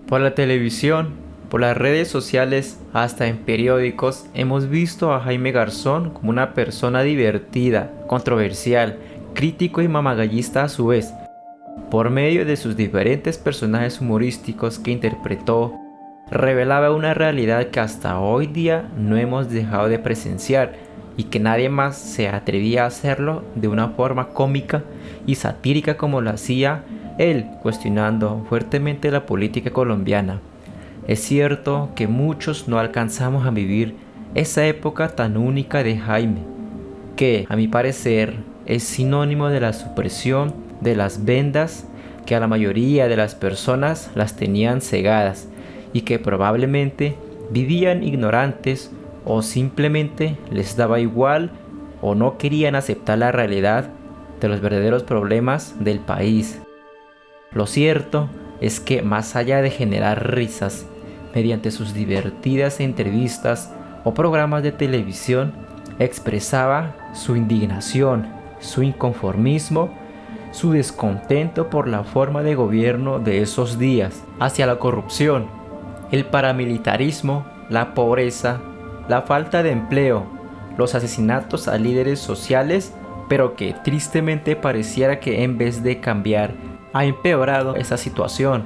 Por la televisión, por las redes sociales, hasta en periódicos, hemos visto a Jaime Garzón como una persona divertida, controversial, crítico y mamagallista a su vez. Por medio de sus diferentes personajes humorísticos que interpretó, revelaba una realidad que hasta hoy día no hemos dejado de presenciar y que nadie más se atrevía a hacerlo de una forma cómica y satírica como lo hacía él, cuestionando fuertemente la política colombiana. Es cierto que muchos no alcanzamos a vivir esa época tan única de Jaime, que a mi parecer es sinónimo de la supresión de las vendas que a la mayoría de las personas las tenían cegadas y que probablemente vivían ignorantes o simplemente les daba igual o no querían aceptar la realidad de los verdaderos problemas del país. Lo cierto es que más allá de generar risas mediante sus divertidas entrevistas o programas de televisión, expresaba su indignación, su inconformismo, su descontento por la forma de gobierno de esos días, hacia la corrupción, el paramilitarismo, la pobreza, la falta de empleo, los asesinatos a líderes sociales, pero que tristemente pareciera que en vez de cambiar, ha empeorado esa situación,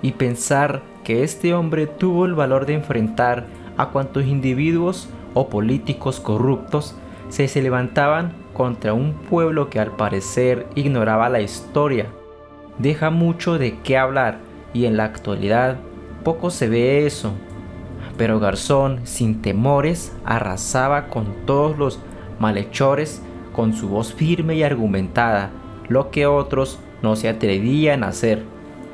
y pensar que este hombre tuvo el valor de enfrentar a cuantos individuos o políticos corruptos se levantaban contra un pueblo que al parecer ignoraba la historia. Deja mucho de qué hablar y en la actualidad poco se ve eso. Pero Garzón, sin temores, arrasaba con todos los malhechores con su voz firme y argumentada, lo que otros no se atrevían a hacer,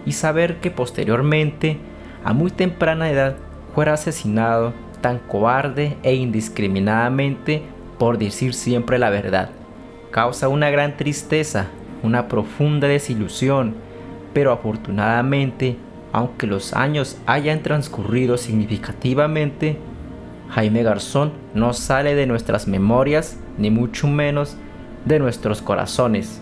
y saber que posteriormente, a muy temprana edad, fuera asesinado tan cobarde e indiscriminadamente por decir siempre la verdad, causa una gran tristeza, una profunda desilusión, pero afortunadamente, aunque los años hayan transcurrido significativamente, Jaime Garzón no sale de nuestras memorias, ni mucho menos de nuestros corazones.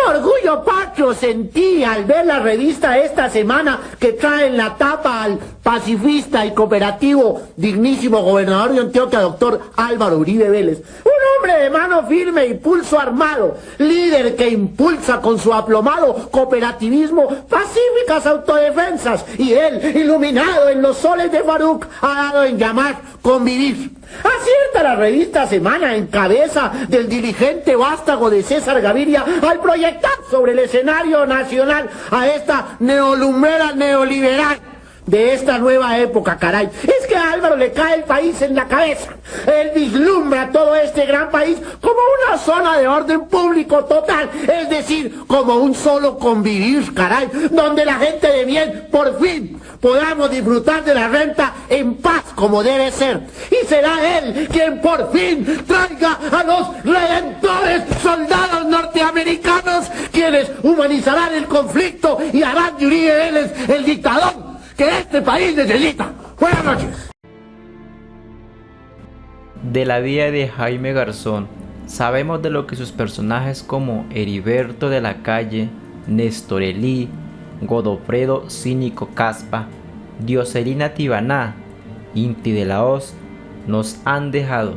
Orgullo patrio sentí al ver la revista esta semana que trae en la tapa al pacifista y cooperativo dignísimo gobernador de Antioquia, doctor Álvaro Uribe Vélez. Un hombre de mano firme y pulso armado, líder que impulsa con su aplomado cooperativismo pacíficas autodefensas, y él, iluminado en los soles de Faruc, ha dado en llamar convivir. Acierta la revista Semana en cabeza del diligente vástago de César Gaviria al proyectar sobre el escenario nacional a esta neolumbrera neoliberal de esta nueva época, caray. Es que a Álvaro le cae el país en la cabeza. Él vislumbra todo este gran país como una zona de orden público total, es decir, como un solo convivir, caray, donde la gente de bien, por fin, podamos disfrutar de la renta en paz como debe ser. Y será él quien por fin traiga a los redentores soldados norteamericanos, quienes humanizarán el conflicto y harán de Uribe Vélez el dictador que este país necesita. Buenas noches. De la vida de Jaime Garzón, sabemos de lo que sus personajes como Heriberto de la Calle, Néstor Elí, Godofredo Cínico Caspa, Dioselina Tibaná, Inti de la Hoz, nos han dejado,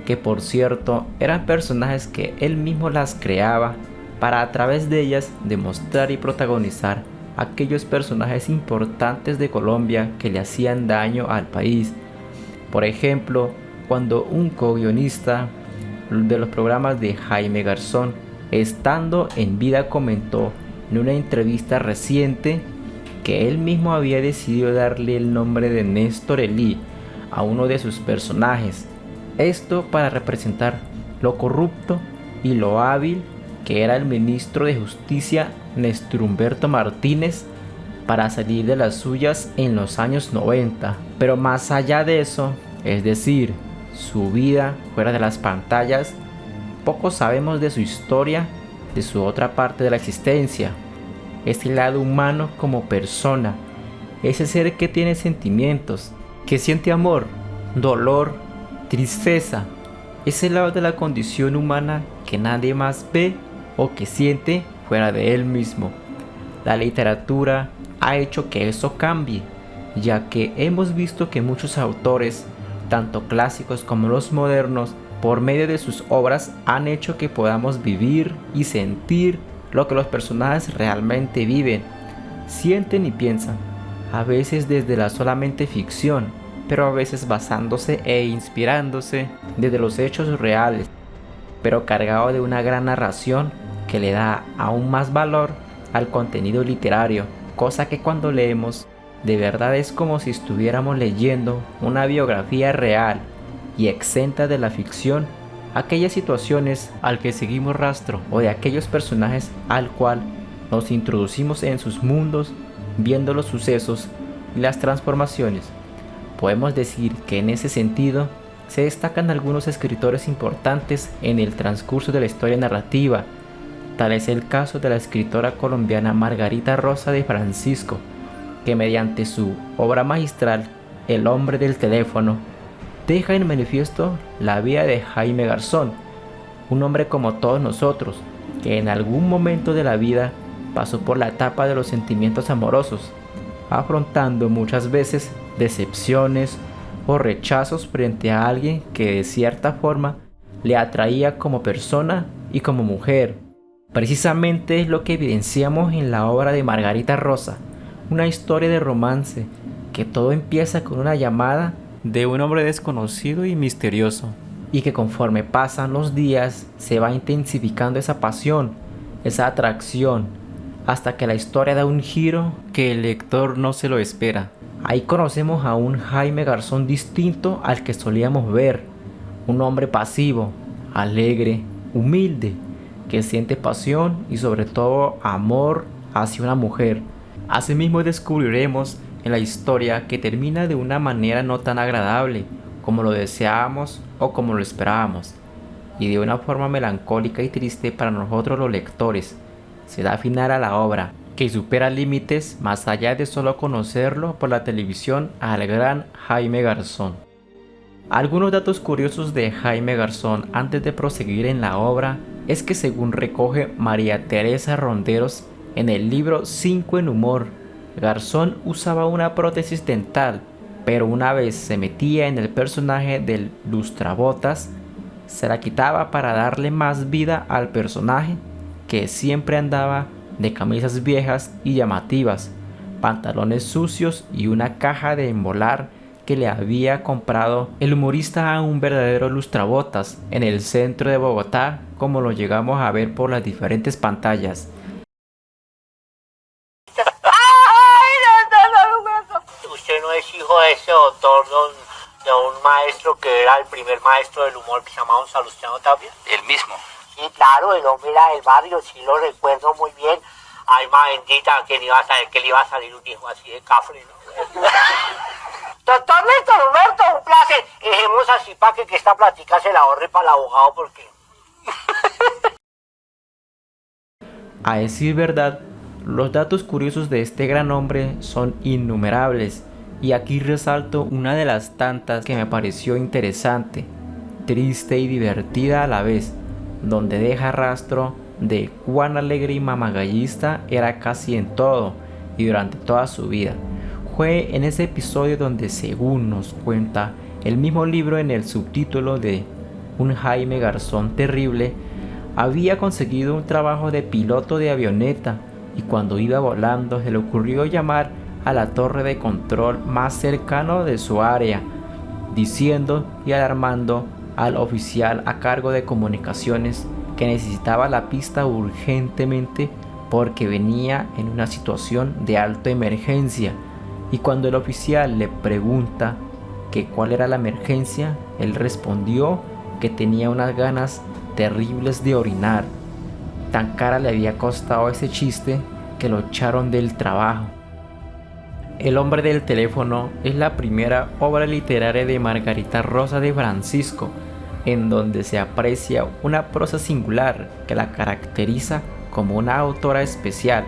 que por cierto eran personajes que él mismo las creaba para a través de ellas demostrar y protagonizar aquellos personajes importantes de Colombia que le hacían daño al país. Por ejemplo, cuando un co-guionista de los programas de Jaime Garzón, estando en vida, comentó en una entrevista reciente que él mismo había decidido darle el nombre de Néstor Elí a uno de sus personajes, esto para representar lo corrupto y lo hábil que era el ministro de Justicia Néstor Humberto Martínez para salir de las suyas en los años 90. Pero más allá de eso, es decir, su vida fuera de las pantallas, poco sabemos de su historia, de su otra parte de la existencia, ese lado humano como persona, ese ser que tiene sentimientos, que siente amor, dolor, tristeza, ese lado de la condición humana que nadie más ve o que siente fuera de él mismo. La literatura ha hecho que eso cambie, ya que hemos visto que muchos autores, tanto clásicos como los modernos, por medio de sus obras han hecho que podamos vivir y sentir lo que los personajes realmente viven, sienten y piensan, a veces desde la solamente ficción, pero a veces basándose e inspirándose desde los hechos reales, pero cargado de una gran narración que le da aún más valor al contenido literario, cosa que cuando leemos de verdad es como si estuviéramos leyendo una biografía real y exenta de la ficción, aquellas situaciones al que seguimos rastro o de aquellos personajes al cual nos introducimos en sus mundos viendo los sucesos y las transformaciones. Podemos decir que en ese sentido se destacan algunos escritores importantes en el transcurso de la historia narrativa. Tal es el caso de la escritora colombiana Margarita Rosa de Francisco, que mediante su obra magistral El hombre del teléfono deja en manifiesto la vida de Jaime Garzón, un hombre como todos nosotros, que en algún momento de la vida pasó por la etapa de los sentimientos amorosos, afrontando muchas veces decepciones o rechazos frente a alguien que de cierta forma le atraía como persona y como mujer. Precisamente es lo que evidenciamos en la obra de Margarita Rosa, una historia de romance que todo empieza con una llamada de un hombre desconocido y misterioso, y que conforme pasan los días se va intensificando esa pasión, esa atracción, hasta que la historia da un giro que el lector no se lo espera. Ahí conocemos a un Jaime Garzón distinto al que solíamos ver, un hombre pasivo, alegre, humilde, que siente pasión y sobre todo amor hacia una mujer. Asimismo descubriremos en la historia que termina de una manera no tan agradable como lo deseábamos o como lo esperábamos, y de una forma melancólica y triste para nosotros los lectores. Se da final a la obra, que supera límites más allá de solo conocerlo por la televisión al gran Jaime Garzón. Algunos datos curiosos de Jaime Garzón antes de proseguir en la obra es que, según recoge María Teresa Ronderos en el libro 5 en humor, Garzón usaba una prótesis dental, pero una vez se metía en el personaje del lustrabotas, se la quitaba para darle más vida al personaje, que siempre andaba de camisas viejas y llamativas, pantalones sucios y una caja de embolar que le había comprado el humorista a un verdadero lustrabotas en el centro de Bogotá, como lo llegamos a ver por las diferentes pantallas. Usted no es hijo de ese doctor, de un maestro que era el primer maestro del humor, que se llamaba Salustiano Tapia. El mismo. Sí, claro, el hombre era del barrio, sí lo recuerdo muy bien. Ay, ma bendita, ¿quién iba a saber que le iba a salir un hijo así de cafre, no? Doctor Néstor Humberto, un placer. Dejemos así para que esta plática se la ahorre para el abogado, porque... A decir verdad, los datos curiosos de este gran hombre son innumerables, y aquí resalto una de las tantas que me pareció interesante, triste y divertida a la vez, donde deja rastro de cuán alegre y mamagallista era casi en todo y durante toda su vida. Fue en ese episodio donde, según nos cuenta el mismo libro en el subtítulo de Un Jaime Garzón terrible, había conseguido un trabajo de piloto de avioneta, y cuando iba volando se le ocurrió llamar a la torre de control más cercano de su área, diciendo y alarmando al oficial a cargo de comunicaciones que necesitaba la pista urgentemente porque venía en una situación de alta emergencia. Y cuando el oficial le pregunta que cuál era la emergencia, él respondió que tenía unas ganas terribles de orinar. Tan cara le había costado ese chiste que lo echaron del trabajo. El hombre del teléfono es la primera obra literaria de Margarita Rosa de Francisco, en donde se aprecia una prosa singular que la caracteriza como una autora especial,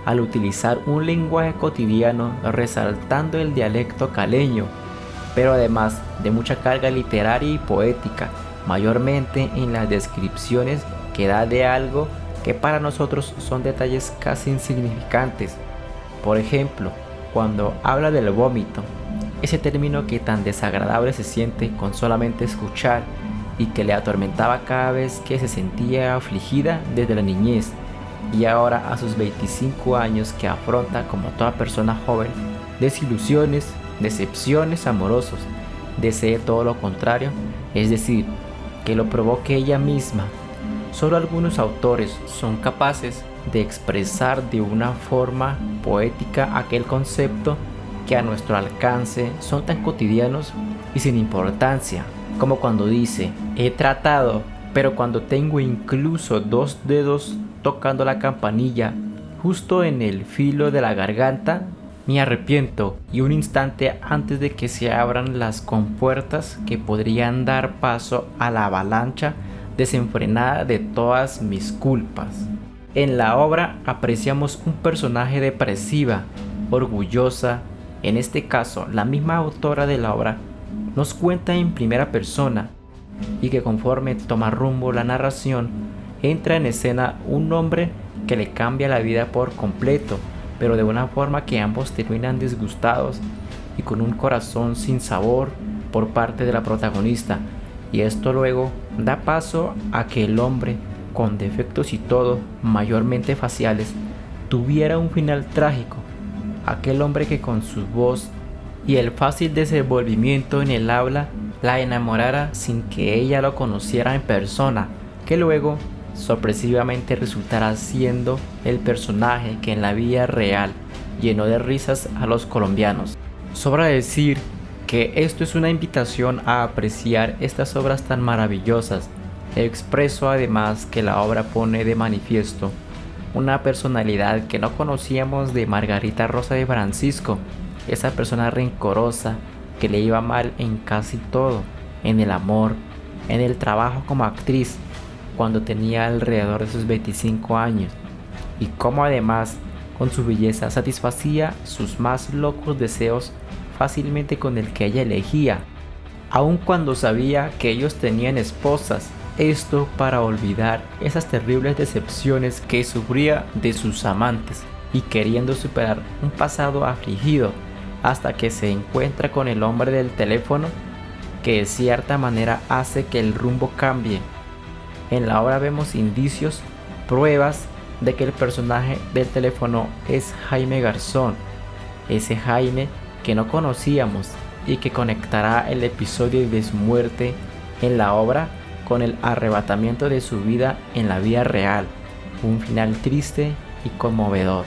al utilizar un lenguaje cotidiano resaltando el dialecto caleño, pero además de mucha carga literaria y poética, mayormente en las descripciones que da de algo que para nosotros son detalles casi insignificantes. Por ejemplo, cuando habla del vómito, ese término que tan desagradable se siente con solamente escuchar y que le atormentaba cada vez que se sentía afligida desde la niñez, y ahora a sus 25 años que afronta como toda persona joven desilusiones, decepciones amorosos, desee todo lo contrario, es decir, que lo provoque ella misma. Solo algunos autores son capaces de expresar de una forma poética aquel concepto que a nuestro alcance son tan cotidianos y sin importancia, como cuando dice: he tratado, pero cuando tengo incluso 2 dedos tocando la campanilla justo en el filo de la garganta, me arrepiento, y un instante antes de que se abran las compuertas que podrían dar paso a la avalancha desenfrenada de todas mis culpas. En la obra apreciamos un personaje depresiva, orgullosa. En este caso, la misma autora de la obra nos cuenta en primera persona, y que conforme toma rumbo la narración, entra en escena un hombre que le cambia la vida por completo, pero de una forma que ambos terminan disgustados y con un corazón sin sabor por parte de la protagonista, y esto luego da paso a que el hombre, con defectos y todo, mayormente faciales, tuviera un final trágico. Aquel hombre que con su voz y el fácil desenvolvimiento en el habla la enamorara sin que ella lo conociera en persona, que luego sorpresivamente resultará siendo el personaje que en la vida real llenó de risas a los colombianos. Sobra decir que esto es una invitación a apreciar estas obras tan maravillosas. Expreso además que la obra pone de manifiesto una personalidad que no conocíamos de Margarita Rosa de Francisco, esa persona rencorosa que le iba mal en casi todo, en el amor, en el trabajo como actriz, cuando tenía alrededor de sus 25 años, y cómo además con su belleza satisfacía sus más locos deseos fácilmente con el que ella elegía, aun cuando sabía que ellos tenían esposas, esto para olvidar esas terribles decepciones que sufría de sus amantes, y queriendo superar un pasado afligido hasta que se encuentra con el hombre del teléfono, que de cierta manera hace que el rumbo cambie. En la obra vemos indicios, pruebas de que el personaje del teléfono es Jaime Garzón, ese Jaime que no conocíamos y que conectará el episodio de su muerte en la obra con el arrebatamiento de su vida en la vida real, un final triste y conmovedor.